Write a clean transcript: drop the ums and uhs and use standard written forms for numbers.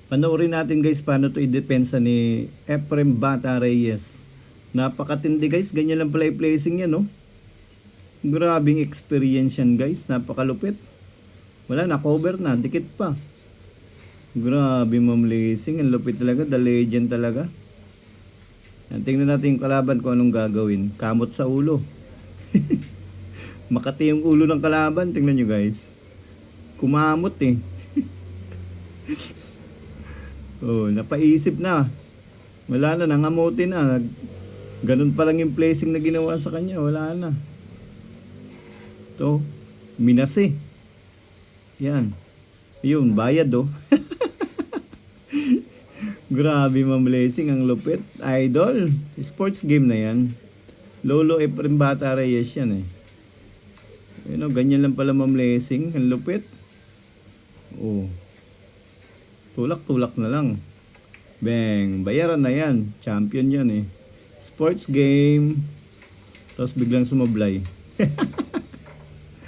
Panoorin natin guys paano to idepensa ni Efrem Bata Reyes. Napakatindi guys, ganyan lang pala placing yan, no? Grabing experience yan guys, napakalupit. Wala na, cover na, dikit pa. Grabe mamlacing, ang lupit talaga, the legend talaga. Tingnan natin yung kalaban kung anong gagawin. Kamot sa ulo. Makati yung ulo ng kalaban, tingnan nyo guys. Kumamot eh. Oh, napaisip na. Wala na, nangamote na. Ganun pa lang yung placing na ginawa sa kanya, wala na. To, minasi. Yan. Yun, bayad oh. Grabe mamlacing, ang lupit. Idol, sports game na yan. Lolo Efrem Bata Reyes yan eh. You know, ganyan lang pala mamlacing, ang lupit. Oh. Tulak-tulak na lang. Bang, bayaran na yan. Champion yan eh. Sports game. Tapos biglang sumablay.